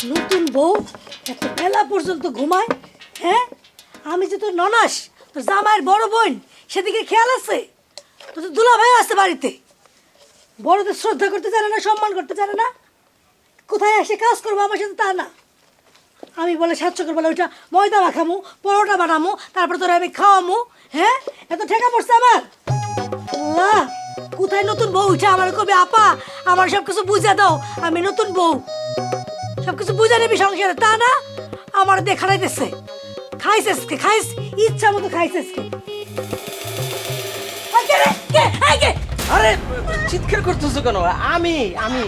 নতুন বউ এত বেলা পর্যন্ত ঘুমায়। হ্যাঁ, আমি যে তোর ননাস, তোর জামাইয়ের বড় বোন, সেদিকে খেয়াল আছে? তোর তো দুলা ভাই আছে বাড়িতে, বড়দের শ্রদ্ধা করতে জানে না, সম্মান করতে জানে না। কোথায় এসে কাজ করবো আমার সাথে তা না। আমি বলে সাতশো বলে ওইটা ময়দা মাখামু, পরোটা বানামু, তারপর তোরা আমি খাওয়ামু। হ্যাঁ, এত ঠেকা পড়ছে আমার। আল্লাহ, কোথায় নতুন বউ উঠে আমার কবে আপা আমার সব কিছু বুঝে দাও, আমি নতুন বউ, সব কিছু বুঝে নেবি সংসারে, তা না আমার দিয়ে খাড়াইতেছে। খাইছে খাইস, ইচ্ছা মতো খাইছে। আরে চিৎকার করতেছো কেন? আমি আমি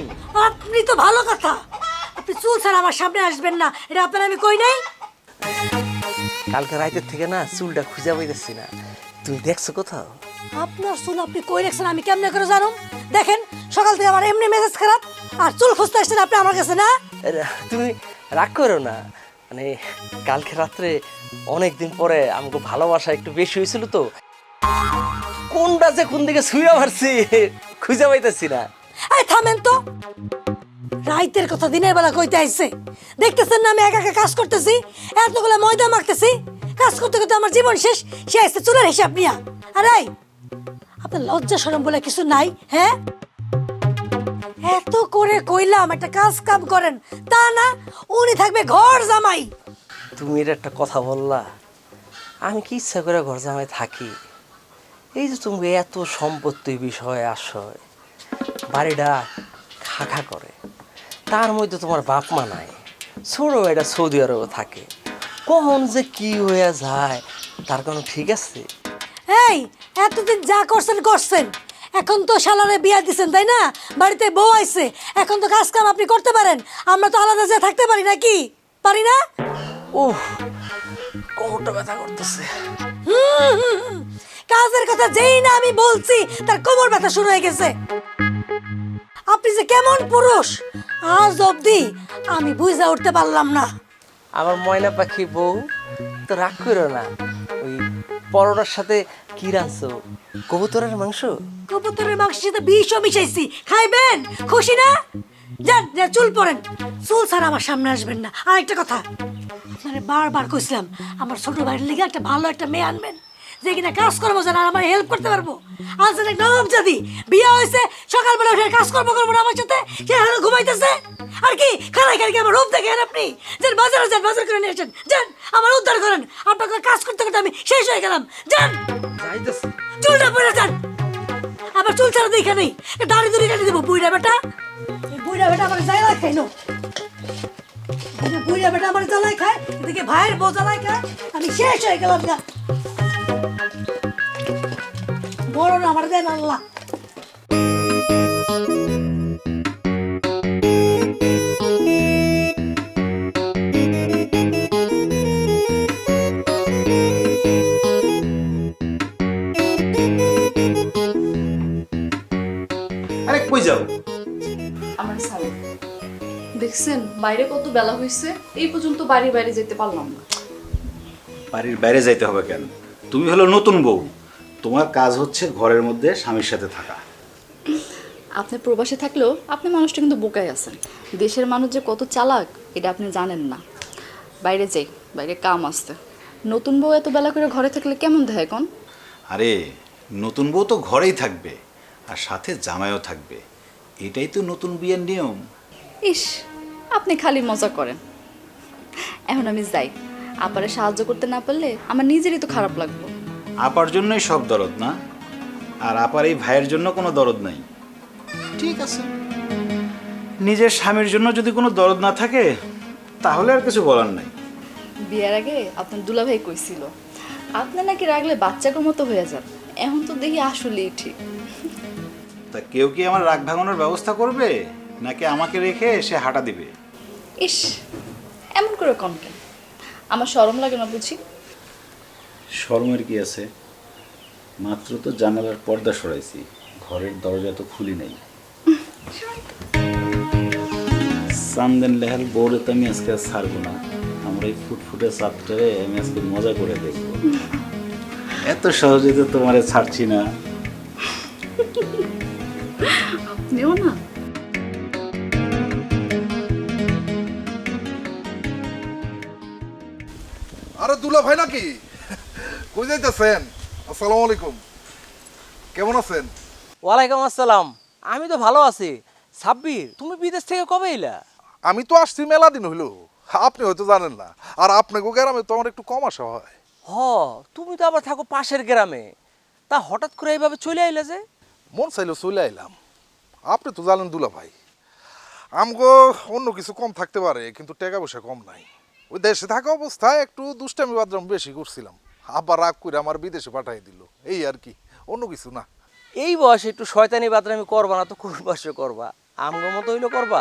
আপনি তো ভালো কথা, আপনি চুল ছাড়া আমার সামনে আসবেন না, এটা আপনার আমি কই নাই। কালকে রাতের থেকে না চুলটা খুঁজে পাইতেছি না, তুমি দেখছো কোথাও? আপনার চুল আপনি কই রাখছেন আমি কেমনে করে জানো? দেখেন, সকাল থেকে আমার এমনি মেজাজ খারাপ, আর চুল খুঁজতে আসছেন আপনি আমার কাছে না। তুমি রাগ করো না, মানে কালকে রাত্রে অনেকদিন পরে আমাকে ভালোবাসা একটু বেশি হয়েছিল তো, কোনটা যে কোন দিকে ছুঁয়ে মারছি খুঁজে পাইতেছি না। এই থামেন তো, রাইতের কথা দিনের বেলা কইতে আইছে। দেখতেছেন না আমি একা একা কাজ করতেছি, এতগুলো ময়দা মাখতেছি, কাজ করতে করতে আমার জীবন শেষ। সে আসছে চুলের হিসাব নিয়া। আরে আপনার লজ্জা শরম বলে কিছু নাই? হ্যাঁ, এত করে কইলাম একটা কাজ কাম করেন, তা না, উনি থাকবে ঘর জামাই। তুমি এটা একটা কথা বললা, আমি কি ইচ্ছা করে ঘর জামাই থাকি? এই যে তুমি এত সম্পত্তি বিষয় আশয়, বাড়িটা খাখা করে, তার মধ্যে তোমার বাপ মা নাই, ছোট এটা সৌদি আরবে থাকে, কখন যে কি হয়ে যায় তার কোনো ঠিক আছে? এই এতদিন যা করছেন করছেন, এখন তো শালারে বিয়া দিছেন তাই না, বাড়িতে বউ আইছে, এখন তো কাজ কাম আপনি করতে পারেন। আমরা তো আলাদা যা থাকতে পারি নাকি? পারি না? ওহ, কোমরটা ব্যথা করতেছে। কাজের কথা যেই না আমি বলছি তার কোমর ব্যথা শুরু হয়ে গেছে। আপনি যে কেমন পুরুষ আজ অবধি আমি বুঝা উঠতে পারলাম না। আমার ময়না পাখি বউ, তো রাগ করো না। ওই পরোটার সাথে কি রাঁধছো? কবুতরের মাংস? কবুতরের মাংসের সাথে বিষও মিশাইছি, খাইবেন? খুশি না? যান যান, চুল পরেন, চুল ছাড়া আমার সামনে আসবেন না। আর একটা কথা, আপনারে বারবার কইছিলাম আমার ছোট ভাইয়ের লিগে একটা ভালো একটা মেয়ে আনবেন, যে কিনা কাজ করবো যেন, আর আমার হেল্প করতে পারবো। আজ এক নরম জাতি বিয়ে হয়েছে, সকালবেলা উঠে কাজ করবো না আমার সাথে, সে এখনো ঘুমাইতেছে। আর কি খারাই খারাই আমার রূপ দেখেন আপনি? যান বাজারে, যান বাজার করে নিয়ে আসেন, যান আমার উদ্ধার করেন। আপনাকে কাজ করতে করতে আমি শেষ হয়ে গেলাম। যান, যাইতেছি। চুলটা পরে যান। আবার চুল ছাড়া দেখে নেই, দাড়ি দুড়ি কাটি দেবো। বুইড়া বেটা, বুইড়া বেটা আমার জ্বালায় খাই না, বুইড়া বেটা আমার জ্বালায় খায়, এদিকে ভাইয়ের বউ জ্বালায় খায়, আমি শেষ হয়ে গেলাম। না বড় না আমার দেন আল্লাহ। আরে কই যাও? আমার সালাম দেখছেন বাইরে কত বেলা হয়েছে, এই পর্যন্ত বাড়ির বাইরে যেতে পারলাম না। বাড়ির বাইরে যাইতে হবে কেন? তুমি হলো নতুন বউ, তোমার কাজ হচ্ছে ঘরের মধ্যে স্বামীর সাথে থাকা। আপনি প্রবাসে থাকলেও আপনি মানুষটা কিন্তু বোকাই আছেন। দেশের মানুষ যে কত চালাক এটা আপনি জানেন না। বাইরে যাই, বাইরে কাম আসতে। নতুন বউ এত বেলা করে ঘরে থাকলে কেমন দেয় কোন? আরে নতুন বউ তো ঘরেই থাকবে, আর সাথে জামাইও থাকবে, এটাই তো নতুন বিয়ের নিয়ম। ইস, আপনি খালি মজা করেন। এখন আমি যাই, আপারে সাহায্য করতে না পারলে আমার নিজেরই তো খারাপ লাগবে। আপার জন্যই সব দরদ না, আর আপার এই ভাইয়ের জন্য কোনো দরদ নাই। ঠিক আছে, নিজের স্বামীর জন্য যদি কোনো দরদ না থাকে তাহলে আর কিছু বলার নাই। বিয়ের আগে আপনার দুলাভাই কইছিল আপনি নাকি রাগলে বাচ্চাকে মতো হয়ে যান, এখন তো দেখি আসলেই ঠিক। তা কেউ কি আমার রাগ ভাঙানোর ব্যবস্থা করবে, নাকি আমাকে রেখে সে হাঁটা দিবে? ইস, এমন করে কন কেন? আমার শরম লাগে না বুঝি? শরমের কি আছে, মাত্র তো জানালার পর্দা সরাইছি, ঘরের দরজা তো খুলি নাই। চান্দেন লেহাল বউরে তো আমি আজকে আর ছাড়বো না, আমরা এই ফুটফুটে চাপটারে আমি আজকে মজা করে দেখবো। এত সহজে তো তোমারে ছাড়ছি না। আপনিও না। আরে দুলা ভাই নাকি? কই যাইতেছেন? আসসালামু আলাইকুম। কেমন আছেন? ওয়ালাইকুম আসসালাম। আমি তো ভালো আছি। সাব্বির, তুমি বিদেশ থেকে কবে এলা? আমি তো আসছি মেলা দিন হইলো, আপনি হয়তো জানেন না। আর আপনাকে গ্রামে তো আমার একটু কম আসা হয়। হ, তুমি তো আবার থাকো পাশের গ্রামে, তা হঠাৎ করে এইভাবে চলে আইলা যে? মন চাইলেও চলে আইলাম। আপনি তো জানেন দুলা ভাই, আমগো অন্য কিছু কম থাকতে পারে, কিন্তু টাকা পয়সা কম নাই। ওই দেশে থাকা অবস্থায় একটু দুষ্টামি বাদরাম বেশি করছিলাম, আবার রাগ করে আমার বিদেশে পাঠাই দিল, এই আর কি, অন্য কিছু না। এই বয়সে একটু শয়তানি বাদরামি করবা না তো কোন বয়সে করবা? আমগো মতো হইলো করবা?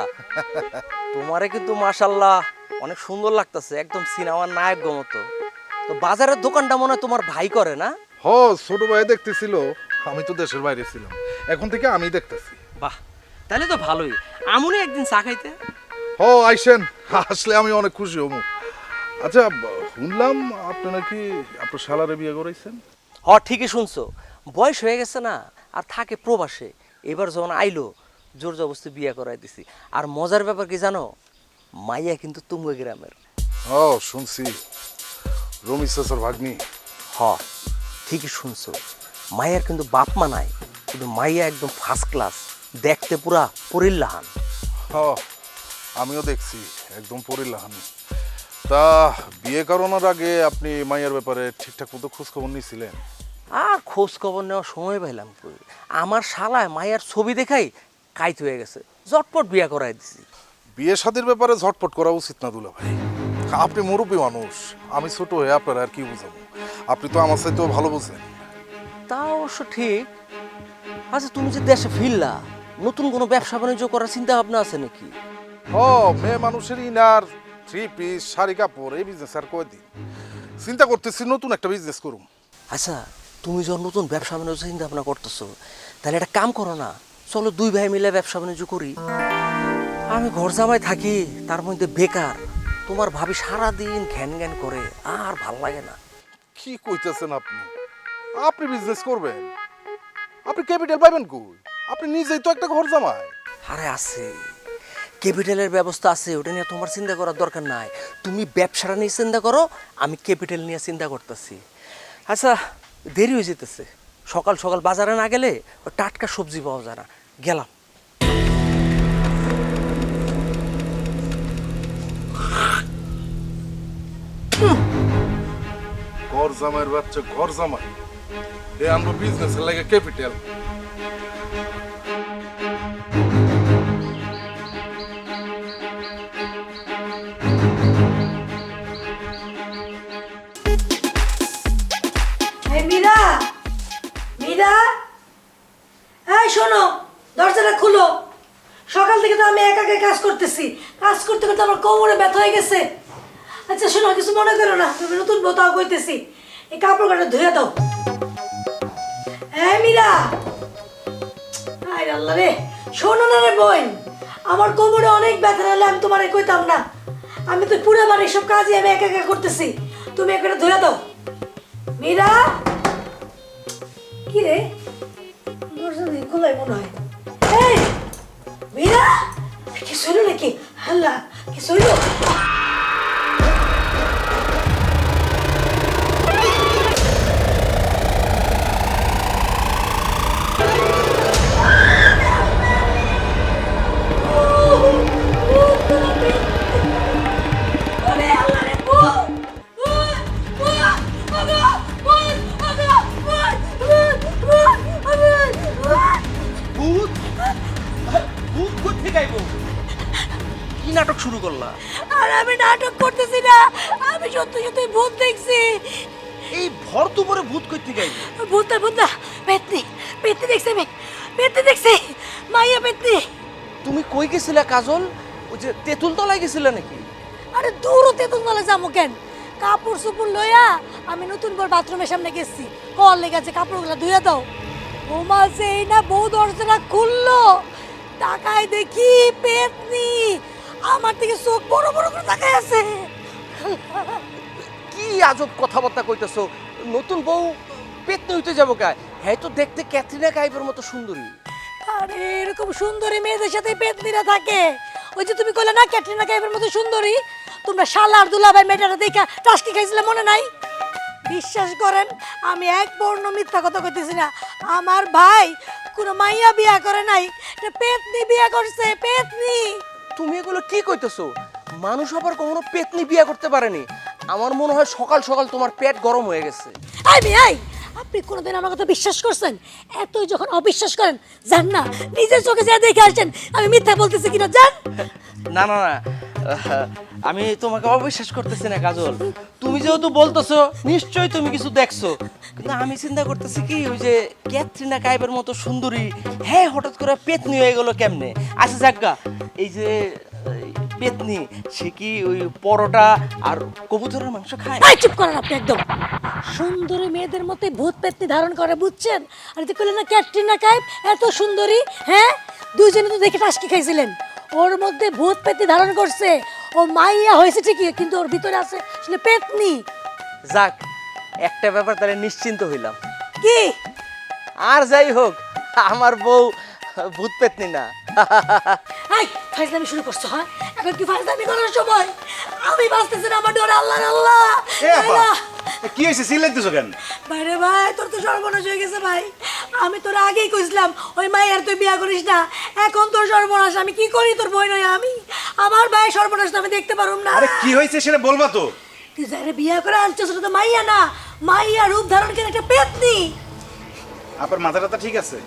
তোমারে কিন্তু মাশাল্লাহ অনেক সুন্দর লাগতেছে, একদম সিনেমার নায়ক মতো। তো বাজারের দোকানটা মনে হয় তোমার ভাই করে না? হ, ছোট ভাই দেখতেছিল, আমি তো দেশের বাইরে ছিলাম, এখন থেকে আমি দেখতেছি। বাহ, তাহলে তো ভালোই। আমুনি একদিন চা খাইতে। হ, আইসেন, আসলে আমি অনেক খুশি হবো। আচ্ছা, শুনলাম আপনি নাকি আপনার শালারে বিয়ে করাইছেন? হ, ঠিকই শুনছো। বয়স হয়ে গেছে না, আর থাকে প্রবাসে। এবার যখন আইলো জোর জবরদস্তি বিয়ে করাই দিছি। আর মজার ব্যাপার কি জানো, মাইয়া কিন্তু তুঙ্গ গ্রামের। হ, শুনছি, রমিজ চাচার ভাগ্নি। হ, ঠিকই শুনছো। মাইয়ার কিন্তু বাপ মা নাই, কিন্তু মাইয়া একদম ফার্স্ট ক্লাস, দেখতে পুরা পরিল্লাহান। হ, আমিও দেখছি, একদম পরিল্লাহানি। তা বিয়ে করানোর আগে আপনি মাইয়ার ব্যাপারে ঠিকঠাক মতো খোঁজ খবর নিয়েছিলেন? আর খোঁজ খবর নেওয়ার সময় পাইলাম কই? আমার শালায় মাইয়ার ছবি দেখাই কাইত হয়ে গেছে, জটপট বিয়ে করাই দিছি। বিয়ে শাদীর ব্যাপারে ঝটপট করা উচিত না দুলা ভাই। আপনি মুরব্বী মানুষ, আমি ছোট হয়ে আপনার আর কি বুঝাবো, আপনি তো আমার সাথেও ভালো বুঝেন। তা অবশ্য ঠিক। আচ্ছা, তুমি যে দেশে ফিরলা, নতুন কোনো ব্যবসা বাণিজ্য করার চিন্তা ভাবনা আছে নাকি? ও, মেয়ে মানুষের ইনার, থ্রি পিস, শাড়ি কাপড়, এই বিজনেস আর কয়দিন। চিন্তা করতেছি নতুন একটা বিজনেস করুম। আচ্ছা, তুমি যখন নতুন ব্যবসা বাণিজ্য চিন্তা ভাবনা করতেছো, তাহলে একটা কাম করো না, চলো দুই ভাই মিলে ব্যবসা বাণিজ্য করি। আমি ঘর জামাই থাকি, তার মধ্যে বেকার। তোমার ভাবি সারাদিন ঘ্যান ঘ্যান করে, আর ভাল লাগে না। কি কইতেছেন আপনি? আপনি বিজনেস করবেন? আপনি ক্যাপিটাল পাইবেন কই? আপনি নিজেই তো একটা ঘর জামাই। আরে আছে, ক্যাপিটালের ব্যবস্থা আছে, ওটা নিয়ে তোমার চিন্তা করার দরকার নাই। তুমি ব্যবসাটা নিয়ে চিন্তা করো, আমি ক্যাপিটাল নিয়ে চিন্তা করতেছি। আচ্ছা, দেরি হয়ে যেতেছে, সকাল সকাল বাজারে না গেলে ওই টাটকা সবজি পাওয়া যায় না। গেলাম। ঘর জামাইয়ের বাচ্চা ঘর জামাই, এ আনবো বিজনেসের লাগে ক্যাপিটাল। এই মীরা, মীরা, এই শোনো, দরজাটা খুলো। সকাল থেকে তো আমি একা একা কাজ করতেছি, কাজ করতে করতে আমার কোমরে ব্যথা হয়ে গেছে। আচ্ছা শোনো, কিছু মনে করো না, তুমি নতুন বোতাও কইতেছি, এই কাপড় কাটা ধুয়ে দাও। এই মীরা, আয় আল্লাহ রে, শোনো না রে বোন, আমার কোমরে অনেক ব্যথা, হলে আমি তোমারে কইতাম না। আমি তো পুরো বাড়ির সব কাজই আমি একা একা করতেছি, তুমি একটা ধুয়ে দাও। মীরা, কি রে, দরজা দিয়ে খোলাই মনে হয়। এই মীরা, কি শৈল নাকি? হাল্লা, কি শৈল? ভূত? ভূত কই থেকে আইবো? কি নাটক শুরু করলা? আর আমি নাটক করতেছি না, আমি সত্যি সত্যি ভূত দেখছি। এই ভর দুপুরে ভূত কই থেকে আইবো? ভূত না, পেতনি, পেতনি দেখছি আমি, পেতনি দেখছি, মাইয়া পেতনি। তুমি কই গেছিলা কাজল? ওই যে তেঁতুল তলায় গেছিলা নাকি? আরে দূর হতে তুমি বলে যাবো কেন? কাপড় চোপড় লইয়া আমি নতুন বড় বাথরুমের সামনে গেছি, কল লেগেছে কাপড়গুলো ধুয়ে দাও। ও মা, সেই না বউ দরজাটা খুললো, তাকায় দেখি পেতনি আমার থেকে চোখ বড় বড় করে তাকায় আছে। কি আজব কথাবার্তা কইতেছো? নতুন বউ পেতনি হইতে যাবো কা? হ্যাঁ, তো দেখতে ক্যাটরিনা কাইফের মতো সুন্দরী। আরে এরকম সুন্দরী মেয়েদের সাথে পেতনিরা থাকে। ওই যে তুমি কইলে না ক্যাটরিনা কাইফের মতো সুন্দরী, তোমরা শালা আর দুলাভাই মেয়েটারা দেখা টাস্কি খাইছিলে মনে নাই? বিশ্বাস করেন আমি এক বর্ণ মিথ্যা কথা কইতেছি না। আমার ভাই কোনো মাইয়া বিয়া করে নাই, এটা পেতনি বিয়া করছে, পেতনি। তুমি এগুলো কি কইতেছো? মানুষ আবার কখনো পেতনি বিয়ে করতে পারেনি। আমার মনে হয় সকাল সকাল তোমার পেট গরম হয়ে গেছে। আই আপনি কোনোদিন আমার কথা বিশ্বাস করছেন? এতই যখন অবিশ্বাস করেন, জান না নিজের চোখে যা দেখে আসেন আমি মিথ্যা বলতেছি কিনা জান। না না না, আমি তোমাকে অবিশ্বাস করতেছি না কাজল। তুমি যেহেতু বলতেছো নিশ্চয়ই তুমি কিছু দেখছো, কিন্তু আমি চিন্তা করতেছি কি ওই যে ক্যাথরিনা কাইফের মতো সুন্দরী, হ্যাঁ হঠাৎ করে পেতনি হয়ে গেল কেমনে? আচ্ছা যাজ্ঞা, এই যে পেতনি সে কি ওই পরোটা আর কবুতরের মাংস খায়? এই চুপ করেন আপনি একদম। সুন্দরী মেয়েদের মতো ভূত পেতনি ধারণ করে, বুঝছেন? আর যে কইলেন না ক্যাটরিনা কাইফ এত সুন্দরী, হ্যাঁ দুইজনে তো দেখে টাস্কি খাইছিলেন। ওর মধ্যে ভূত পেতনি ধারণ করছে, ও মাইয়া হয়েছে ঠিকই কিন্তু ওর ভিতরে আছে আসলে পেতনি। যাক, একটা ব্যাপার তাহলে নিশ্চিন্ত হইলাম। কি? আর যাই হোক, আমার বউ ভূত পেতনি না। এই ফাইজলামি শুরু করছো? হ্যাঁ এখন কি ফাইজলামি করার সময়? আমি বাঁচতেছি না, আমার ডর আল্লাহ আল্লাহ। এ আপা, কি হয়েছে চিল্লাইতেছো কেন? বাইরে ভাই তোর তো সর্বনাশ হয়ে গেছে ভাই। আমি তোর আগেই কইছিলাম ওই মাইয়ার তুই বিয়া করিস না, এখন তোর সর্বনাশ। আমি কি করি তোর বই নয় আমি? আমার ভাই সর্বনাশ আমি দেখতে পারুম না। আরে কি হয়েছে সেটা বলবা তো। তুই যারে বিয়া করে আনছিস সেটা তো মাইয়া না, মাইয়া রূপ ধারণ করে একটা পেতনি। আপার মাথাটা ঠিক আছে?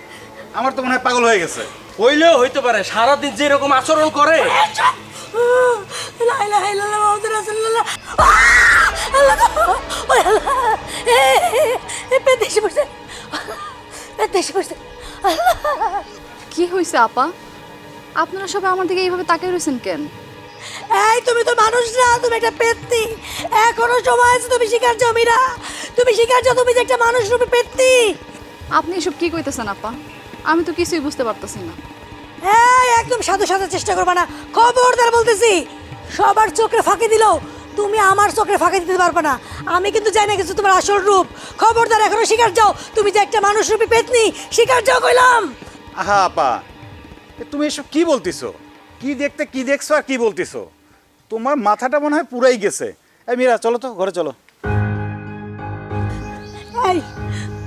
আমার তো মনে হয় পাগল হয়ে গেছে। হইলেও হইতে পারে, সারাদিন যেরকম আচরণ করে। লা ইলাহা ইল্লাল্লাহ মুহাম্মাদুর রাসূলুল্লাহ। আল্লাহ গো, ওই আল্লাহ, পেতনি এসে পড়ছে, পেতনি এসে পড়ছে। কি হয়েছে আপা? আপনারা সবাই আমার দিকে এইভাবে তাকিয়ে রয়েছেন কেন? এই তুমি তো মানুষ না, তুমি একটা পেতনি। এখনো সময় আছে, তুমি শিকার যাও মীরা, তুমি শিকার যাও, তুমি যে একটা মানুষ রূপে পেতনি। আপনি এসব কি কইতেছেন আপা? আমি তো কিছুই বুঝতে পারতেছি না। এই একদম সাধু সাজার চেষ্টা করবা না, খবরদার বলতেছি। সবার চোখে ফাঁকি দিলেও তুমি আমার চোখে ফাঁকি দিতে পারবে না। আমি কিন্তু জানি না কিছু তোমার আসল রূপ। খবরদার এখনো শিকার যাও, তুমি যে একটা মানুষ রূপী পেতনি, শিকার যাও কইলাম। আহা আপা, তুমি এসব কি বলতেছো? কি দেখতে কি দেখছো আর কি বলতেছো? তোমার মাথাটা মনে হয় পুরাই গেছে। এই মীরা চলো তো, ঘরে চলো। এই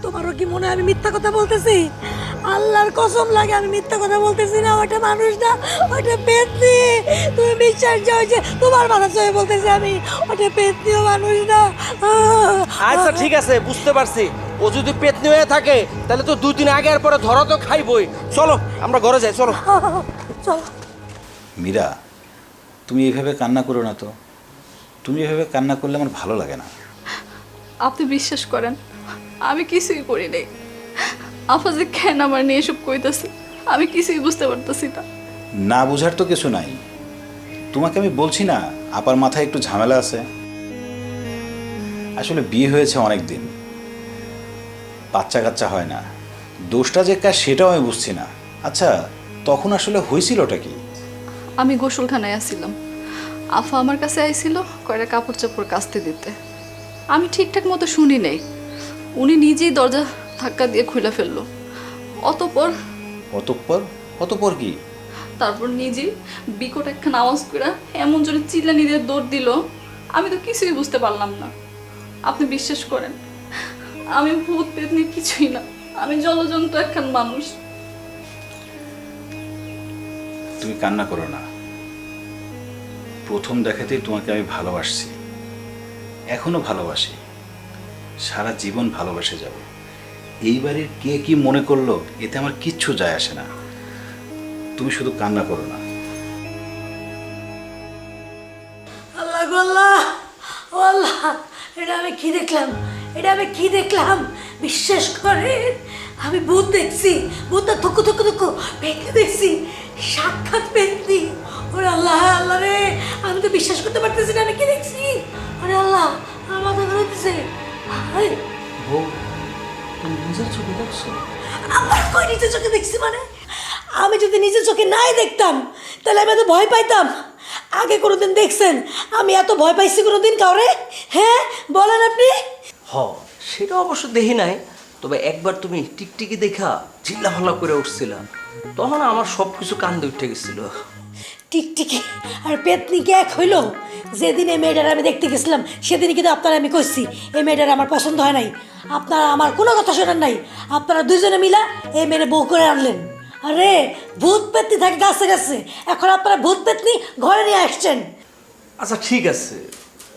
তোমারও কি মনে হয় আমি মিথ্যা কথা বলতেছি? আল্লাহর কসম লাগে আমি মিথ্যা কথা বলতেছি না। ওটা মানুষ না, ওটা পেতনি। তুমি বিশ্বাস যাও যে তোমার মাথা চয়ে বলতেছি আমি, ওটা পেতনিও মানুষ না। আচ্ছা ঠিক আছে, বুঝতে পারছি। ও যদি পেতনি হয়ে থাকে তাহলে তো 2 দিন আগে আর পরে ধরা তো খাইবই। চলো আমরা ঘরে যাই, চলো। চলো। মীরা, তুমি এইভাবে কান্না করো না তো। তুমি এভাবে কান্না করলে আমার ভালো লাগে না। আপনি বিশ্বাস করেন আমি কিছুই করি নাই। আপা যে কেন আমার নিয়ে এসব কইতাছে আমি কিছুই বুঝতে পারতেছি না। না বুঝার তো কিছু নাই। তোমাকে আমি বলছি না আপার মাথায় একটু ঝামেলা আছে। আসলে বিয়ে হয়েছে অনেক দিন, বাচ্চা কাচ্চা হয় না। দোষটা যে কার সেটাও আমি বুঝছি না। আচ্ছা তখন আসলে হয়েছিলটা কি? আমি গোসলখানায় আসছিলাম, আফা আমার কাছে আইছিল কয়টা কাপড় চাপড় কাচতে দিতে। আমি ঠিকঠাক মতো শুনি নাই, উনি নিজেই দরজা ধাক্কা দিয়ে খুলে ফেললো। অতঃপর অতঃপর? অতঃপর কি? তারপর নিজেই বিকট একখান আওয়াজ করে এমন জোরে চিল্লানি দিয়ে দৌড় দিল, আমি তো কিছুই বুঝতে পারলাম না। আপনি বিশ্বাস করেন আমি ভূত পেতনি কিছুই না, আমি জলজন্ত একখান মানুষ। তুমি কান্না করো না। প্রথম দেখাতেই তোমাকে আমি ভালোবাসছি, এখনো ভালোবাসি, সারা জীবন ভালোবাসে যাব। এইবারে কে কি মনে করলো এতে আমার কিচ্ছু যায় আসে না। তুমি শুধু কান্না করো না। আল্লাহ গো আল্লাহ, ও আল্লাহ, এটা আমি কি দেখলাম? এটা আমি কি দেখলাম? বিশ্বাস করেন আমি ভূত দেখছি, ভূতটা থুকু থুকু থুকু পেতনি দেখছি, সাক্ষাৎ পেতনি। ওরে আল্লাহ, আল্লাহ রে, আমি তো বিশ্বাস করতে পারতেছি না আমি কি দেখছি। ওরে আল্লাহ, আমার মাথা ঘুরাইতেছে। বউ, তুমি নিজের চোখে দেখছো? আমার কই নিজের চোখে দেখছি মানে? আমি যদি নিজের চোখে নাই দেখতাম তাহলে আমি এত ভয় পাইতাম? আগে কোনোদিন দেখছেন আমি এত ভয় পাইছি কোনোদিন কাউরে? হ্যাঁ বলেন আপনি। হ, সেটা অবশ্য দেখি নাই, তবে একবার তুমি টিকটিকি দেখা চিল্লাফাল্লা করে উঠছিলাম, তখন আমার সব কিছু কান্দে উঠে গেছিল। টিকটিকি আর পেতনিকে এক হইলো। যেদিন এই মেয়েটার আমি দেখতে গেছিলাম সেদিনই কিন্তু আপনারা আমি কইছি এই মেয়েটার আমার পছন্দ হয় নাই। আপনারা আমার কোনো কথা শোনেন নাই, আপনারা দুইজনে মিলা এই মেয়ের বউ করে আনলেন। আরে ভূত পেতনি থাকে গাছে গাছে, এখন আপনারা ভূত পেতনি ঘরে নিয়ে আসছেন। আচ্ছা ঠিক আছে,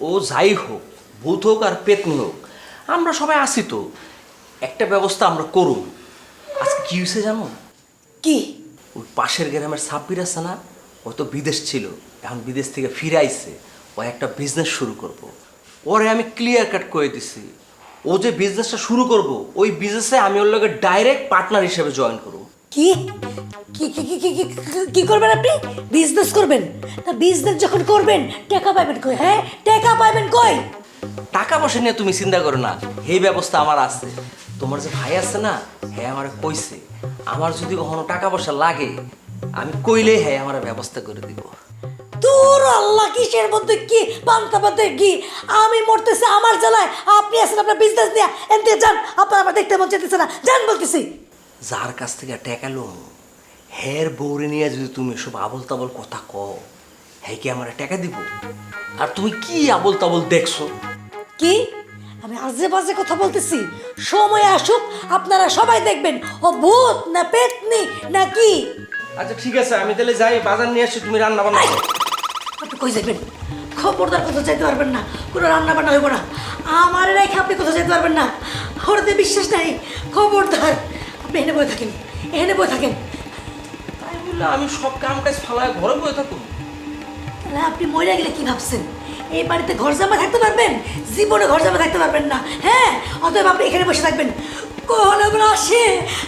ও যাই হোক, ভূত হোক আর পেতনি হোক, আমরা সবাই আসি তো, একটা ব্যবস্থা আমরা করুন। আজকে কি হয়েছে জানো? কি? ওই পাশের গ্রামের সাব্বির আছে না, ও তো বিদেশ ছিল, এখন বিদেশ থেকে ফিরে আইছে। ও একটা বিজনেস শুরু করব। ওরে আমি ক্লিয়ার কাট করে দিছি, ও যে বিজনেসটা শুরু করব ওই বিজনেসে আমি ওর লগে ডাইরেক্ট পার্টনার হিসেবে জয়েন করব। কি কি কি কি কি কি- কি করবেন আপনি? বিজনেস করবেন? তা বিজনেস যখন করবেন টাকা পাবেন কই? হ্যাঁ, টাকা পাবেন কই? টাকা পয়সা নিয়ে তুমি চিন্তা করো না, এই ব্যবস্থা আমার আছে। তোমার যে ভাই আছে না, হ্যাঁ আমার কইছে, আমার যদি কখনো টাকা পয়সা লাগে আমি কইলেই হ্যাঁ আমার ব্যবস্থা করে দিব। তোর আল্লাহ, কিসের মধ্যে কি পান্তা পাতে কি? আমি মরতেছি আমার জ্বালায়, আপনি আছেন আপনার বিজনেস নিয়ে, এনতে যান। আপনার আমার দেখতে মন চাইতেছে না, যান বলতেছি। যার কাছ থেকে টাকা লো, হের বউরে নিয়ে যদি তুমি সব আবল তাবল কথা কও, হ্যাঁ কি আমার টাকা দিব? আর তুমি কি আবল তাবল দেখছো? কি আমি আজে বাজে কথা বলতেছি? সময় আসুক আপনারা সবাই দেখবেন ও ভূত না পেতনি না কি। আচ্ছা ঠিক আছে, আমি তাহলে যাই, বাজার নিয়ে আসি, তুমি রান্না বান্না করো। আপনি কই যাবেন? খবরদার কোথাও যাইতে পারবেন না, কোনো রান্না বান্না হইব না। আমার রেখে আপনি কোথাও যেতে পারবেন না, ওরতে বিশ্বাস নাই। খবরদার আপনি এনে বয়ে থাকেন, এনে বয়ে থাকেন। তাই বললে আমি সব কাম কাজ ফালায় ঘরে বসে থাকুন? তাহলে আপনি মরে গেলে কি ভাবছেন? এই বাড়িতে ঘর জামা থাকতে পারবেন? জীবনে ঘর জামা থাকতে পারবেন না। হ্যাঁ, অতএব আপনি এখানে বসে থাকবেন। কোন আবার আসে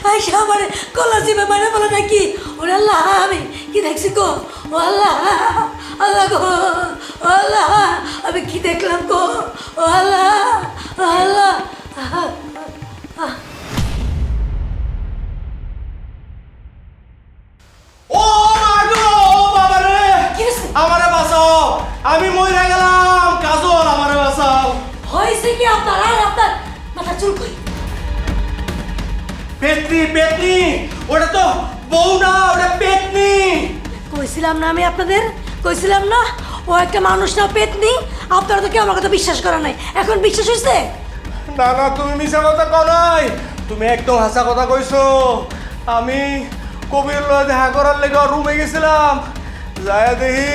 আইসা আমার কলা জিভে মারা বলে নাকি? ওরে আল্লাহ, আমি কি দেখছি গো? ও আল্লাহ, আল্লাহ গো, ও আল্লাহ, আমি কি দেখলাম গো? ও আল্লাহ, ও আল্লাহ। ও মাগো, ও বাবা রে, কি হয়েছে? আমারে বাঁচাও, আমি মরে গেলাম। কাজল, আমারে বাঁচাও। হয়েছে কি আপনার? আর আপনার মাথা চুল কই? পেতনি, পেতনি, ওটা তো বউ না, ওটা পেতনি। কইছিলাম না আমি আপনাদের, কইছিলাম না ও একটা মানুষ না পেতনি? আপনারা তো কেউ আমার কথা বিশ্বাস করা নাই, এখন বিশ্বাস হয়েছে? না না, তুমি মিছা কথা কও নাই, তুমি একদম হাসা কথা কইছো। আমি কবির লয়ে দেখা করার লেগে রুমে গেছিলাম, যায় দেখি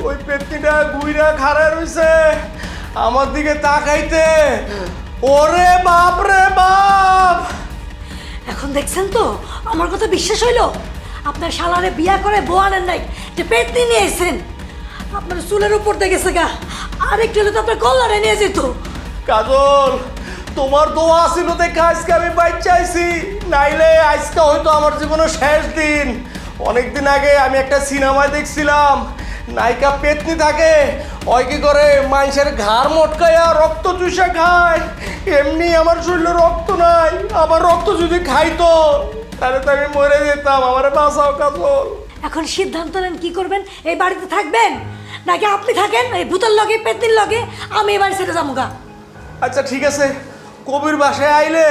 ওই পেতনিটা গুইরা খাড়া রইছে আমার দিকে তাকাইতে। ওরে বাপ রে বাপ! এখন দেখছেন তো আমার কথা বিশ্বাস হইলো? আপনার শালারে বিয়া করে বউ আনেন নাই, যে পেতনি নিয়ে এসেছেন। আপনার চুলের উপর দিয়ে গেছে গা, আর একটু হলে তো আপনার কল্যাণে নিয়ে যেত। কাজল, তোমার দোয়া ছিল দেখে আজকে আমি বাচ্চা আইছি, নাইলে আজকে হয়তো আমার জীবনের শেষ দিন। অনেকদিন আগে আমি একটা সিনেমায় দেখছিলাম, নায়িকা পেতনি থাকে, ওই কি করে মানুষের ঘাড় মটকায়া রক্ত চুষা খায়। এমনি আমার শরীরে রক্ত নাই, আমার রক্ত যদি খাইতো তাহলে তো আমি মরে যেতাম। আমার বাঁচাও কাজল। এখন সিদ্ধান্ত নেন কি করবেন? এই বাড়িতে থাকবেন নাকি আপনি থাকেন এই ভূতের লগে পেতনির লগে? আমি এই বাড়ি ছেড়ে যাবো গা। আচ্ছা ঠিক আছে, কবির বাসায় আইলে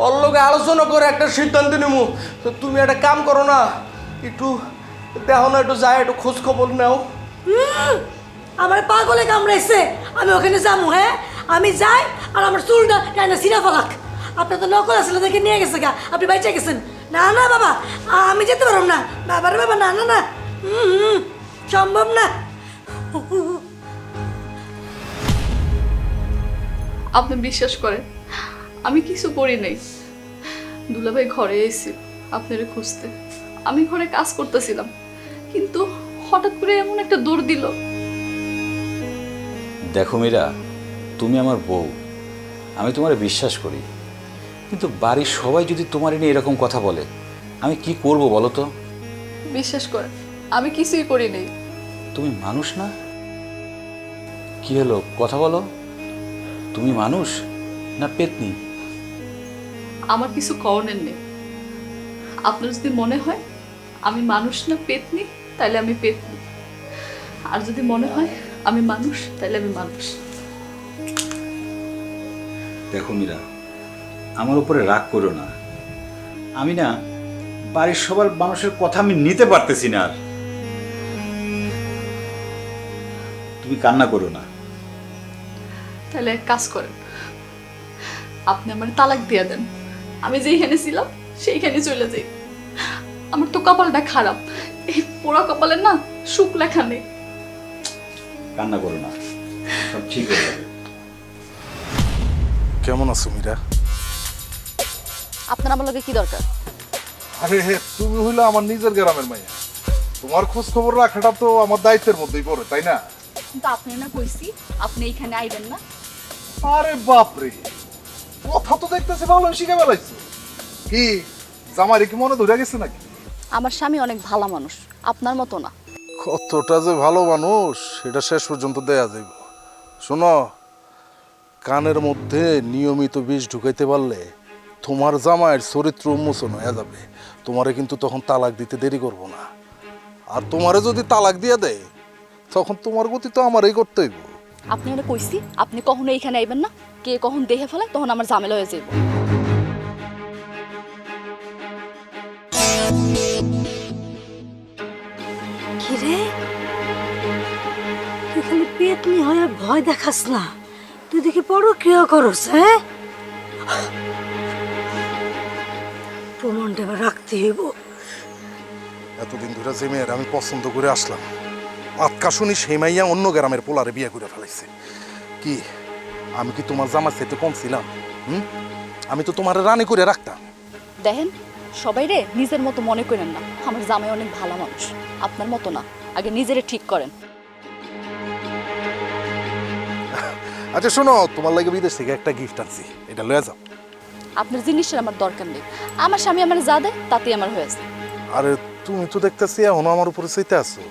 ওর লগে আলোচনা করে একটা সিদ্ধান্ত নেবো। তো তুমি একটা কাম করো না, একটু দেখো না, একটু যায়, একটু খোঁজ খবর নাও। আমার পাগলে কামড়াইছে, আমি ওখানে যাবো। হ্যাঁ, আমি যাই আর আমার চুলটা টাইনা সিরা ফলাক। আপনার তো নকল আসলে দেখে নিয়ে গেছে গা, আপনি বাইচা গেছেন। না না বাবা, আমি যেতে পারব না। বাবা রে বাবা, না না না, সম্ভব না। আপনি বিশ্বাস করেন আমি কিছু করি নাই। দুলাভাই ঘরে এসে আপনারে খুঁজতে, আমি ঘরে কাজ করতেছিলাম, কিন্তু হঠাৎ করে এমন একটা দৌড় দিল। দেখো মীরা, তুমি আমার বউ, আমি তোমারে বিশ্বাস করি, কিন্তু বাড়ির সবাই যদি তোমার নিয়ে এরকম কথা বলে আমি কি করব বলো তো? বিশ্বাস করেন আমি কিছুই করি নাই। তুমি মানুষ না? কি হলো, কথা বলো, তুমি মানুষ না পেতনি? আমার কিছু করণের নেই। আপনার যদি মনে হয় আমি মানুষ না পেতনি, তাহলে আমি পেতনি। আর যদি মনে হয় আমি মানুষ, তাহলে আমি মানুষ। দেখো মীরা, আমার উপরে রাগ করো না। আমি না বাড়ির সবার মানুষের কথা আমি নিতে পারতেছি না। আর তুমি কান্না করো না। তাহলে এক কাজ করেন, আপনি আমার তালাক দিয়ে দেন, আমি যেইখানে ছিলাম সেইখানে চলে যাই। আমার তো কপালটা খারাপ, এই পোড়া কপালের না সুখ লেখা নেই। কান্না করো না, সব ঠিক হয়ে যাবে। কেমন আছো মীরা? আপনার আমার লগে কি দরকার? আরে তুমি হইলো আমার নিজের গ্রামের মাইয়া, তোমার খোঁজ খবর রাখাটা তো আমার দায়িত্বের মধ্যেই পড়ে, তাই না? কিন্তু আপনি না কইছি আপনি এইখানে আইবেন না। আরে বাপরে, কথা তো দেখতেছি ভালো শিখে বেলাইছো। কি জামাইরে কি মনে ধরে গেছে নাকি? আমার স্বামী অনেক ভালো মানুষ, আপনার মতো না। কতটা যে ভালো মানুষ সেটা শেষ পর্যন্ত দেয়া যাইব। শোনো, কানের মধ্যে নিয়মিত বিষ ঢুকাইতে পারলে তোমার জামাইয়ের চরিত্র উন্মোচন হয়ে যাবে। তোমারে কিন্তু তখন তালাক দিতে দেরি করব না। আর তোমারে যদি তালাক দিয়ে দেয় তখন তোমার গতি তো আমারই করতে হইব। আপনি মানে কইছি আপনি কখনো এইখানে আইবেন না, কে কখন দেখে ফেলে তখন আমার ঝামেলা হয়ে যাইব। কিরে, তুই খালি পেতনি হয়ে ভয় দেখাস না, তুই দেখি পরক্রিয়া করস। হ্যাঁ, প্রমাণটা এবার রাখতে হইব। এতদিন ধরে যে মেয়ের আমি পছন্দ করে আসলাম, আতকা শুনি সেই মাইয়া অন্য গ্রামের পোলারে বিয়ে করে ফেলাইছে। কি আমি কি তোমার জামার চাইতে কম ছিলাম? আমি তো তোমার রানী করে রাখতাম। দেখেন, সবাই রে নিজের মতো মনে করেন না, আমার জামাই অনেক ভালো মানুষ, আপনার মতো না। আগে নিজেরে ঠিক করেন। আচ্ছা শোনো, তোমার লাগে বিদেশ থেকে একটা গিফট আনছি, এটা লয়ে যাও। আপনার জিনিসের আমার দরকার নেই, আমার স্বামী আমার যা দেয় তাতেই আমার হয়েছে। আরে তুমি তো দেখতেছি এখনো আমার উপরে চাইতে আছো।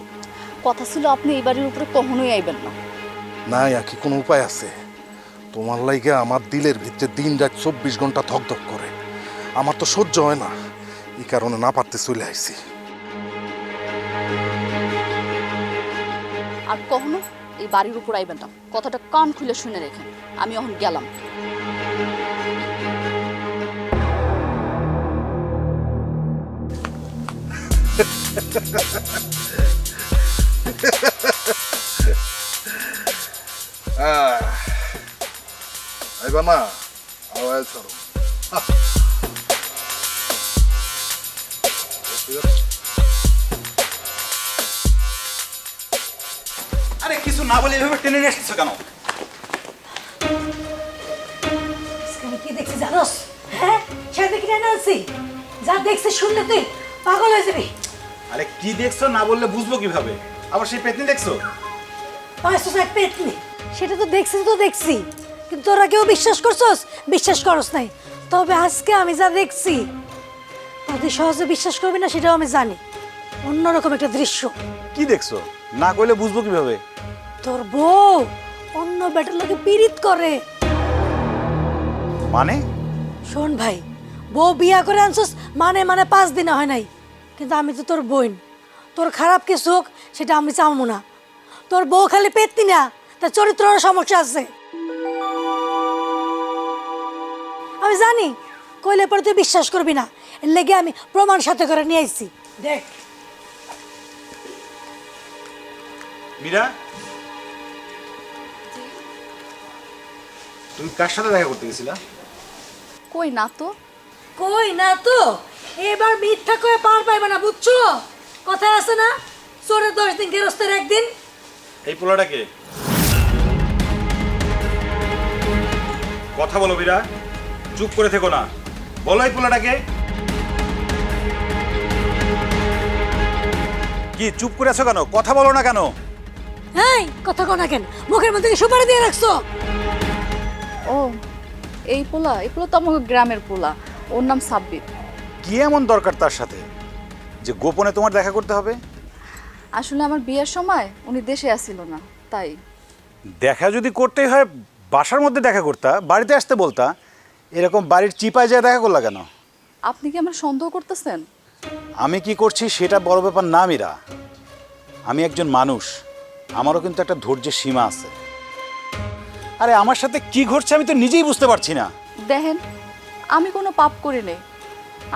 কথা ছিল আপনি এই বাড়ির উপরে কখনোই আইবেন না। না, কি কোনো উপায় আছে? তোমার লাগে আমার দিলের ভিতরে দিন রাত 24 ঘন্টা ধকধক করে, আমার তো সহ্য হয় না, এই কারণে না পারতে চলে আইছি। আর কখনো এই বাড়ির উপর আইবেন না, কথাটা কান খুলে শুনে রেখেন। আমি এখন গেলাম। আইবা না, আওয়াজ করো। আরে কিছু না বলে এভাবে টেনে নিয়ে আসছো কেন? আমি কি দেখছি জানোস? হ্যাঁ, সেটা কি জানা আছি? যা দেখছি শুনলে তুই পাগল হয়ে যাবি। আরে কি দেখছো না বললে বুঝবো কিভাবে? আবার সেই পেতনি দেখছো? পাঁচশো এক পেতনি, সেটা তো দেখছি তো দেখছি, কিন্তু তোরা কেউ বিশ্বাস করছস? বিশ্বাস করস নাই। তবে আজকে আমি যা দেখছি তাদের সহজে বিশ্বাস করবি না, সেটাও আমি জানি। অন্যরকম একটা দৃশ্য। কি দেখছো না কইলে বুঝবো কিভাবে? তোর বউ অন্য বেটার লোকে পীড়িত করে। মানে? শোন ভাই, বউ বিয়া করে আনছস মানে 5 দিনে হয় নাই, কিন্তু আমি তো তোর বোন, তোর খারাপ কিছু হোক সেটা আমি চামু না। তোর বউ খালি পেতনি না, তার চরিত্রের সমস্যা আছে। আমি জানি, কইলে পরে তুই বিশ্বাস করবি না, এর লেগে আমি প্রমাণ সাথে করে নিয়ে আইছি। দেখ মীরা, তুমি কার সাথে দেখা করতে গেছিলা? কই না তো। কই না তো, এবার মিথ্যা করে পার পাইবে না, বুঝছো? কথায় আছে না, চোরের 10 দিন গেরস্তের একদিন। এই পোলাটাকে কথা বলো মীরা, চুপ করে থেকো না, বলো এই পোলাটাকে। কি চুপ করে আছো কেন? কথা বলো না কেন? এই কথা কও না কেন? মুখের মধ্যে কি সুপারি দিয়ে রাখছো? ও, এই পোলা তো আমার গ্রামের পোলা, ওর নাম সাব্বির। কি এমন দরকার তার সাথে যে গোপনে তোমার দেখা করতে হবে? আসলে আমার বিয়ের সময় উনি দেশে আসছিল না, তাই। দেখা যদি করতেই হয় বাসার মধ্যে দেখা করতা, বাড়িতে আসতে বলতা। এরকম বাড়ির চিপায় যায় দেখা করলা কেন? আপনি কি আমার সন্দেহ করতেছেন? আমি কি করছি সেটা বড় ব্যাপার না মীরা। আমি একজন মানুষ, আমারও কিন্তু একটা ধৈর্যের সীমা আছে। আরে আমার সাথে কি ঘটছে আমি তো নিজেই বুঝতে পারছি না। দেখেন, আমি কোনো পাপ করি নাই,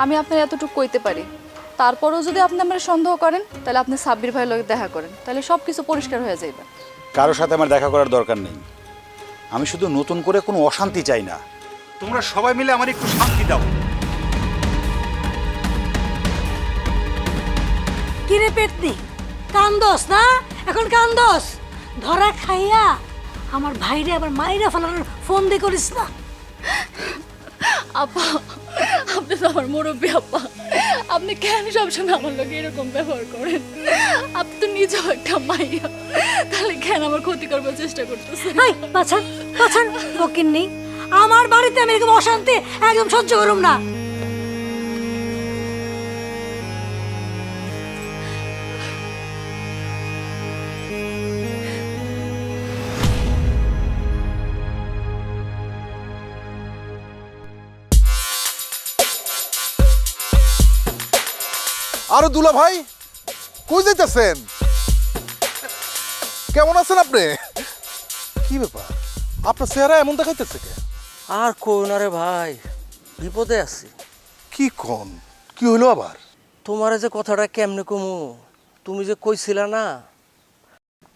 আমি আপনার এতটুকু কইতে পারি। তারপরেও যদি আপনি আমার সন্দেহ করেন তাহলে আপনি সাব্বির ভাইয়ের লগে দেখা করেন, তাহলে সব কিছু পরিষ্কার হয়ে যাবে। কারোর সাথে আমার দেখা করার দরকার নেই। আমি শুধু নতুন করে কোনো অশান্তি চাই না। তোমরা সবাই মিলে আমার একটু শান্তি দাও। কিরে পেটনি, কান্দস না? এখন কান্দস? ধরা খাইয়া আমার ভাইরে আবার মাইরা ফেলানোর ফোন দিয়ে করিস না। আপা, আপনি তো আমার মুরব্বী আপা, আপনি কেন সবসময় আমার লোক এরকম ব্যবহার করেন? আপনি তো নিজেও একটা মাইয়া, তাহলে কেন আমার ক্ষতি করবার চেষ্টা করতেছেন? হাই পাছান পাছান ফকির নেই, আমার বাড়িতে আমি এরকম অশান্তি একদম সহ্য করুম না। আরে দুলা ভাই, কই যাইতেছেন? কেমন আছেন আপনি? কি ব্যাপার, আপনার চেহারা এমন দেখাইতেছে কে? আর কই না রে ভাই, বিপদে আছি। কি কোন, কি হইলো আবার? তোমার যে কথাটা কেমনে কমু, তুমি যে কইছিলা না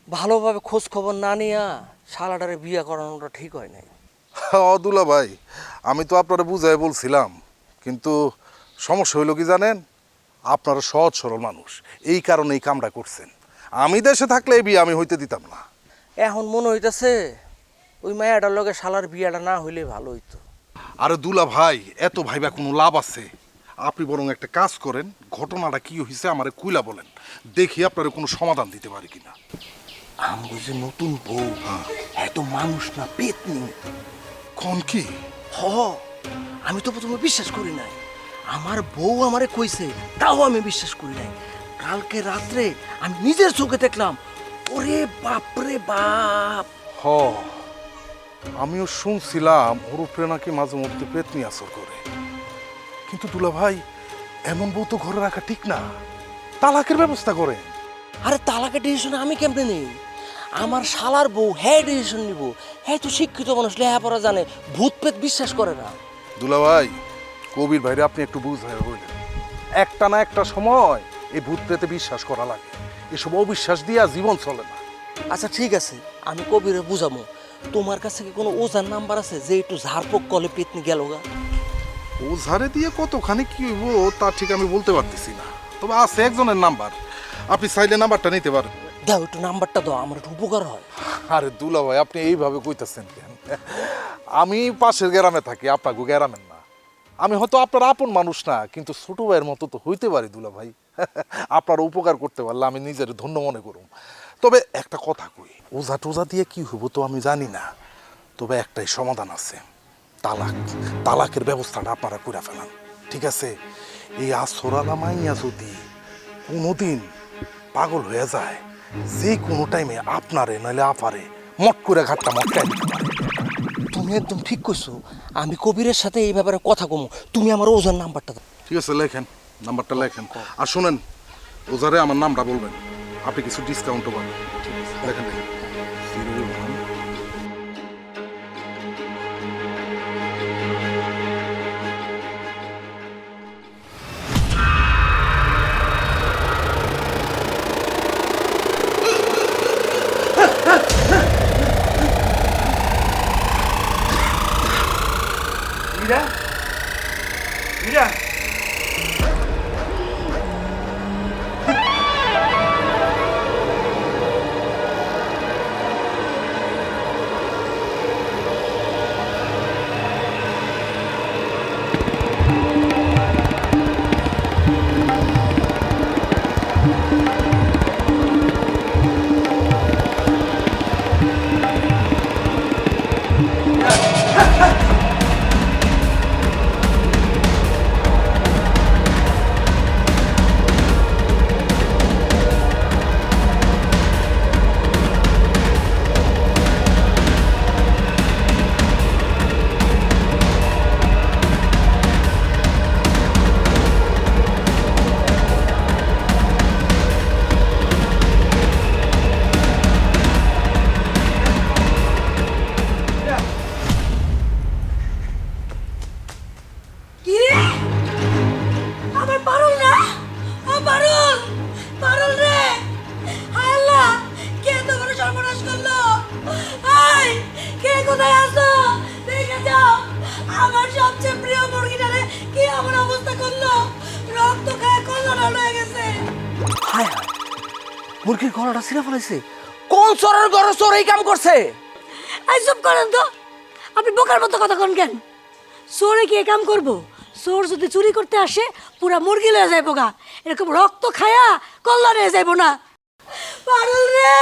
ভালোভাবে খোঁজ খবর না নিয়া শালাটারে বিয়ে করানোটা ঠিক হয় নাই। দুলা ভাই, আমি তো আপনারা বুঝাই বলছিলাম, কিন্তু সমস্যা হইলো কি জানেন, আপনারা সহজ সরল মানুষ, এই কারণে এই কামটা করছেন। আমি দেশে থাকলে এই বিয়ে আমি হইতে দিতাম না। এখন মনে হইতাছে ওই মায়াটার লগে শালার বিয়েটা না হইলে ভালো হইতো। আরে দুলা ভাই, এত ভাইবা কোনো লাভ আছে? আপনি বরং একটা কাজ করেন, ঘটনাটা কি হয়েছে আমারে কুইলা বলেন, দেখি আপনারা কোনো সমাধান দিতে পারি কিনা। আমগো যে নতুন বউ, এত মানুষ না পেতনি। কোন কি? হ, আমি তো প্রথমে বিশ্বাস করি নাই। আমার বউ আমারে কইছে, তাও আমি বিশ্বাস করি নাই। কালকে রাত্রে আমি নিজের চোখে দেখলাম, ওরে বাপরে বাপ। হ, আমিও শুনছিলাম ওর উপরে নাকি মাঝে মধ্যে পেতনি আসর করে। কিন্তু দুলা ভাই, এমন বউ তো ঘরে রাখা ঠিক না, তালাকের ব্যবস্থা করেন। আরে তালাকের ডিসিশন আমি কেমনে নেই? আমার শালার বউ হ্যাঁ ডিসিশন নিব। হ্যাঁ তো শিক্ষিত মানুষ, লেখাপড়া জানে, ভূত প্রেত বিশ্বাস করে না। দুলা ভাই, কবির ভাইরে আপনি একটু বুঝাই বললেন, একটা না একটা সময় এই ভূত প্রেতে বিশ্বাস করা লাগে। এসব অবিশ্বাস দিয়া জীবন চলে না। আচ্ছা ঠিক আছে, আমি কবিরে বুঝামো। তোমার কাছে কি কোনো ওজার নাম্বার আছে যে একটু ঝাড়পোক কলে পেতনি গেল গা? ও ঝাড়ে দিয়ে কতখানি কি হইব তা ঠিক আমি বলতে পারতেছি না, তবে আছে একজনের নাম্বার, আপনি চাইলে নাম্বারটা নিতে পারেন। দাও একটু নাম্বারটা দাও, আমার একটু উপকার হয়। আরে দুলা ভাই, আপনি এইভাবে কইতেছেন কেন? আমি পাশের গ্রামে থাকি, আপনাকে গ্রামের না। আমি হয়তো আপনার আপন মানুষ না, কিন্তু ছোট ভাইয়ের মতো তো হইতে পারি দুলা ভাই। আপনার উপকার করতে পারলে আমি নিজের ধন্য মনে করুম। তবে একটা কথা কই, ওঝা টোজা দিয়ে কি হইব তো আমি জানি না, তবে একটাই সমাধান আছে, তালাক। তালাকের ব্যবস্থাটা আপনারা করে ফেলান, ঠিক আছে? এই আসরালা মাইয়া যদি কোনোদিন পাগল হয়ে যায়, যে কোনো টাইমে আপনারে নইলে আপারে মট করে ঘাটটা মটকায় দিতে পারে। তুমি একদম ঠিক কইছো, আমি কবিরের সাথে এই ব্যাপারে কথা কমু। তুমি আমার ওজার নাম্বারটা দাও। ঠিক আছে, লেখেন, নাম্বারটা লেখেন। আর শুনেন, ওজারে আমার নামটা বলবেন, আপনি কিছু ডিসকাউন্টও পাবেন। লেখেন লেখেন। মীরা, মীরা, হায় হায়, মুরগির গলাটা ছিঁড়ে ফেলেছে। কোন চোরের ঘরে চোর এই কাম করছে? এই চুপ করেন তো, আপনি বোকার মতো কথা কন কেন? চোরে কি এ কাম করবো? চোর যদি চুরি করতে আসে পুরা মুরগি লয়ে যাইবো গা, এরকম রক্ত খায়া কল্যাণ হয়ে যাইবো না। পারুল রে,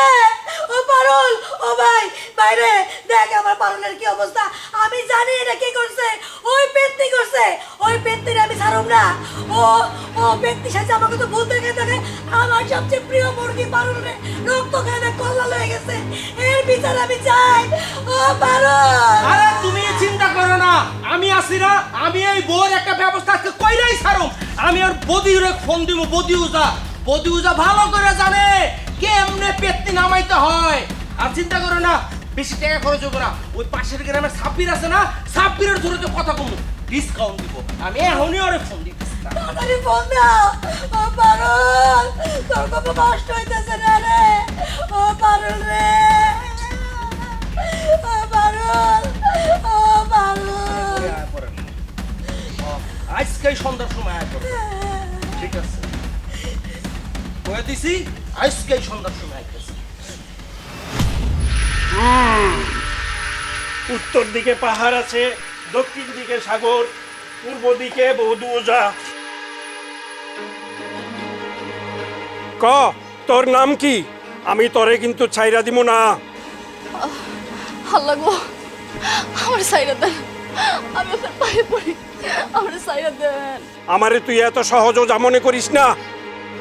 ও পারুল, ও ভাই, বাইরে দেখ আমার পারুলের কি অবস্থা। আমি জানি এটা কি করছে, ওই পেত্তি করছে। ওই পেত্তির আমি ছাড়ব না। ও ও পেত্তি সাথে আমাকে তো ভূত দেখে দেখে আমার সবচেয়ে প্রিয় মুরগি পারুল রে রক্ত খায় দেখ কল্যাণ হয়ে গেছে। এর বিচার আমি চাই। ও পারুল, আরে তুমি চিন্তা করো না, আমি আছি না। আমি এই বউর একটা ব্যবস্থা আজকে কইরাই ছাড়ুম। আমি আর বদিউরে ফোন দিব। বদিউজা ভালো করে জানে কেমনে পেত্তি নামাইতে হয়। আর চিন্তা করো না, বেশি টাকা খরচ হবে না। ওই পাশের গ্রামের সাব্বির আছে না, সাব্বিরের ধরে তো কথা কম ডিসকাউন্ট দিব। আমি এখনই ওরে ফোন দিতেছি। তাড়াতাড়ি ফোন দাও। ও পারুল, তোর কত কষ্ট হইতেছে না রে। ও পারুল রে, ও পারুল, ও পারুল। আজকেই সন্ধ্যার সময় আয় করবে, ঠিক আছে? বলে দিছি আজকেই সন্ধ্যার সময় আইতেছি। উত্তর দিকে পাহাড় আছে, দক্ষিণ দিকে সাগর, পূর্ব দিকে বদুজা। ক তোর নাম কি? আমি তরে কিন্তু ছাইরা দিব না। আল্লাহ গো, আমার সাইরা দেন, আমি আপনার পায়ে পড়ি, আমার সাইরা দেন। আমারে তুই এত সহজ মনে করিস না।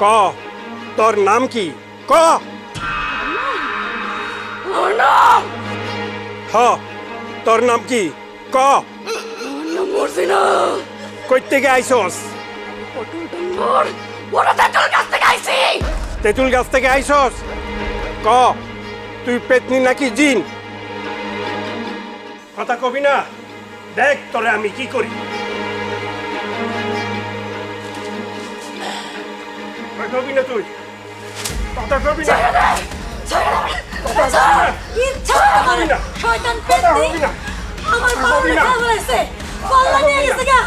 ক তোর নাম কি? ক। হ, তোর নাম কি? ক। কই থেকে আইছস? তেঁতুল গাছ থেকে আইছস? ক তুই পেতনি নাকি জিন? কথা কবি না, দেখ তোরে আমি কি করি। কথা কবি না তুই, কথা কবি না। শয়তান পেত্তি আমার পারুলে খেয়ে ফেলাইছে, কল্যাণ নিয়ে গেছে গা,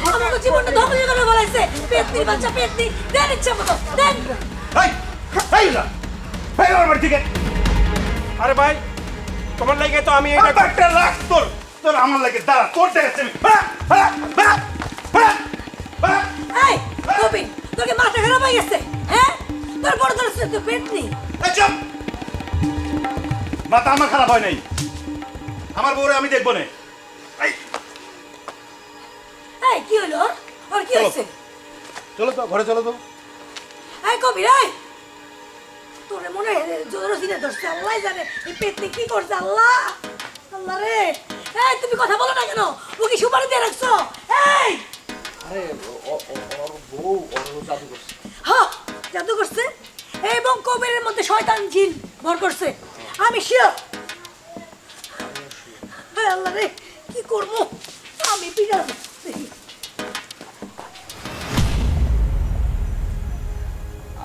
আমাকে জীবনটা ধ্বংস করে ফেলাইছে। পেত্তির বাচ্চা পেত্তি, দেন ইচ্ছা মতো দেন। আরে ভাই, তোমার লাগে তো আমি এটা একটা রাখ তোর, তোর আমার লাগে দাঁড়া, তোর দেখাচ্ছি আমি। এই কবি, তোর কি মাথা খারাপ হয়ে গেছে? হ্যাঁ, তোর বড় তোর পেত্তি। চুপ! মাথা আমার খারাপ হয় নাই, আমার বউরে আমি দেখবো না। এই কি হলো ওর? ওর কি হয়েছে? চলো তো ঘরে, চলো তো। এই কবি, এই তোরে মনে হয় জোর সিনে ধরছে, আল্লাহ জানে এই পেত্তি কি করছে। আল্লাহ আল্লাহ রে, এই তুমি কথা বলো না কেন? ও কি সুপারি দিয়ে রাখছো? এই আরে ওর বউ ওর জাদু করছে। হ্যাঁ, জাদু করছে এবং কবিরের মধ্যে শয়তান জিন ভর করছে। আমি শিওর। আল্লাহ রে, কি করবো আমি? পিঠা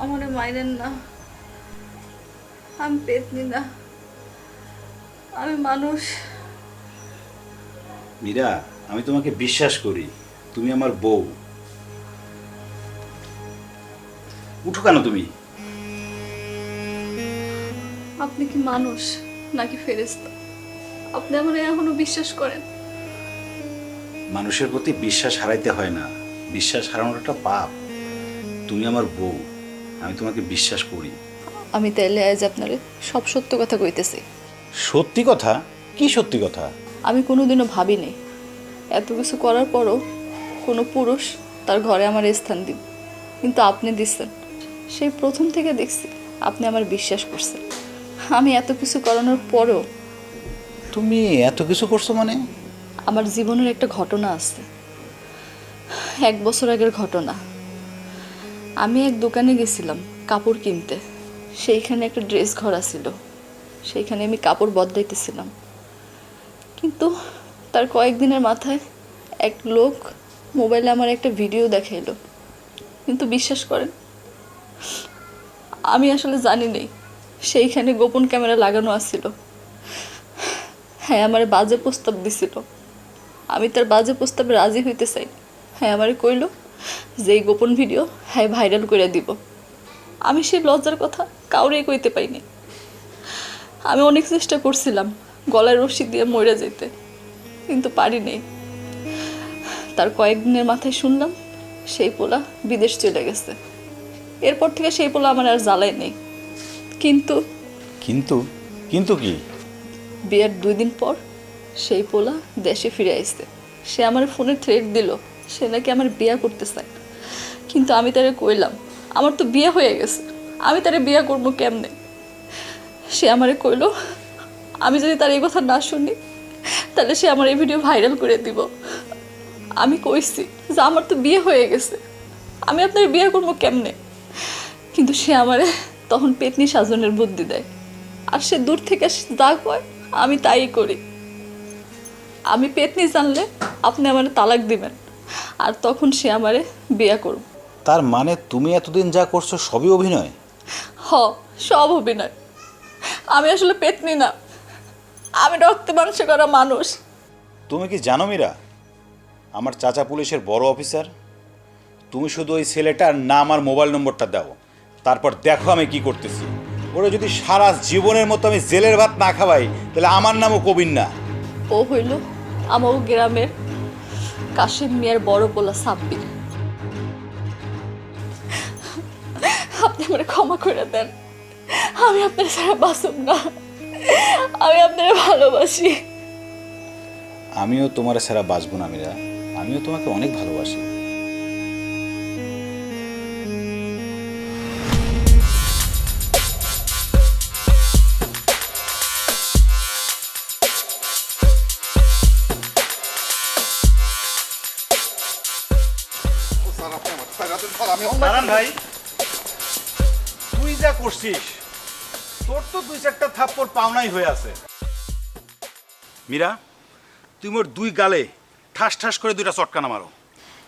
আমার মাইরেন না, আমি পেতনি না, আমি মানুষ। মীরা, আমি তোমাকে বিশ্বাস করি, তুমি আমার বউ। উঠো কেন তুমি? আপনি কি মানুষ নাকি ফেরেশতা? আপনি আমার এখনো বিশ্বাস করেন? মানুষের প্রতি বিশ্বাস হারাইতে হয় না, বিশ্বাস হারানোর একটা পাপ। তুমি আমার বউ, আমি তোমাকে বিশ্বাস করি। আমি তাইলে আজ আপনারে সব সত্য কথা কইতেছি। সত্যি কথা? কি সত্যি কথা? আমি কোনোদিনও ভাবিনি এত কিছু করার পরও কোনো পুরুষ তার ঘরে আমার স্থান দিব, কিন্তু আপনি দিচ্ছেন। সেই প্রথম থেকে দেখছি আপনি আমার বিশ্বাস করছেন। আমি এত কিছু করানোর পরও তুমি এত কিছু করছো মানে? আমার জীবনের একটা ঘটনা আছে, 1 বছর আগের ঘটনা। আমি এক দোকানে গেছিলাম কাপড় কিনতে, সেইখানে একটা ড্রেস ঘর ছিল, সেইখানে আমি কাপড় বদলাইতেছিলাম। কিন্তু তার কয়েকদিনের মাথায় এক লোক মোবাইলে আমার একটা ভিডিও দেখাইলো। কিন্তু বিশ্বাস করেন, আমি আসলে জানি নাই সেইখানে গোপন ক্যামেরা লাগানো আছিল। হ্যাঁ, আমার বাজে প্রস্তাব দিছিল। আমি তার বাজে প্রস্তাবে রাজি হইতে চাই। হ্যাঁ, আমারে কইল যে এই গোপন ভিডিও হ্যাঁ ভাইরাল করে দিব। আমি সেই লজ্জার কথা কাউরে কইতে পাইনি। আমি অনেক চেষ্টা করছিলাম গলায় রশি দিয়ে মরে যেতে, কিন্তু পারি নাই। তার কয়েকদিনের মাথায় শুনলাম সেই পোলা বিদেশ চলে গেছে। এরপর থেকে সেই পোলা আমার আর জ্বালাই নেই। কিন্তু কিন্তু কিন্তু কি? বিয়ের 2 দিন পর সেই পোলা দেশে ফিরে আসছে। সে আমার ফোনে থ্রেট দিল সে নাকি আমার বিয়ে করতে চায়। কিন্তু আমি তারে কইলাম আমার তো বিয়ে হয়ে গেছে, আমি তারে বিয়ে করবো কেমনে? সে আমারে কইল আমি যদি তার এই কথা না শুনি তাহলে সে আমার এই ভিডিও ভাইরাল করে দিব। আমি কইছি যে আমার তো বিয়ে হয়ে গেছে, আমি আপনার বিয়ে করবো কেমনে? কিন্তু সে আমারে তখন পেতনি সাজনের বুদ্ধি দেয়, আর সে দূর থেকে যা কয় আমি তাই করি। আমি পেতনি জানলে আপনি আমারে তালাক দিবেন, আর তখন সে আমারে বিয়ে করব। তার মানে তুমি এতদিন যা করছো সবই অভিনয়? হ, সব অভিনয়। আমি আসলে পেতনি না, আমি রক্তে মাংসে করা মানুষ। তুমি কি জানো মীরা, আমার চাচা পুলিশের বড় অফিসার। তুমি শুধু ওই ছেলেটার নাম আর মোবাইল নম্বরটা দাও, তারপর দেখো আমি কি করতেছি। ওরা যদি সারা জীবনের মতো আমি জেলের ভাত না খাওয়াই তাহলে আমার নামও কবির না। ও হইল আমার গ্রামের কাশিম মিয়ার বড় পোলা সাব্বির। আপনি আমার ক্ষমা করে দেন, আমি আপনার ছাড়া বাঁচব না, আমি আপনার ভালোবাসি। আমিও তোমার ছাড়া বাঁচবো না মীরা, আমিও তোমাকে অনেক ভালোবাসি। স্যার আপনি আমার ছাইরা দেন স্যার, আমি নারায়ণ ভাই, তুই যা করছিস তোর তো 2-4টা থাপ্পড় পাওনাই হয়ে আছে। মীরা, তুমি ওর 2 গালে ঠাস ঠাস করে 2টা চটকানা মারো।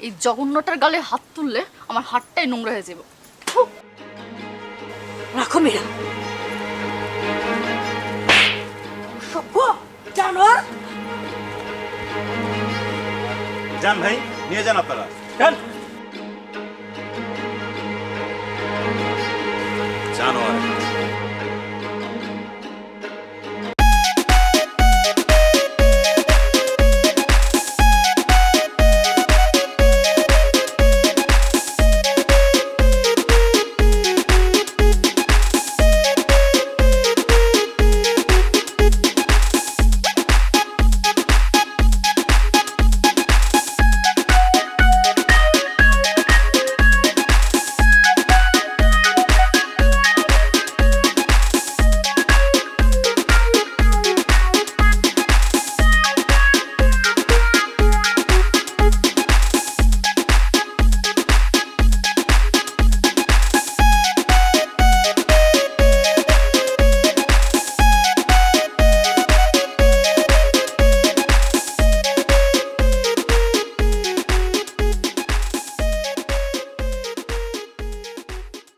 এই জঘন্যটার গালে হাত তুললে আমার হাতটাই নোংরা হয়ে যাব। রাখো মীরা, সভ্য জানোয়ার। যান ভাই, নিয়ে যান আপনারা। যান।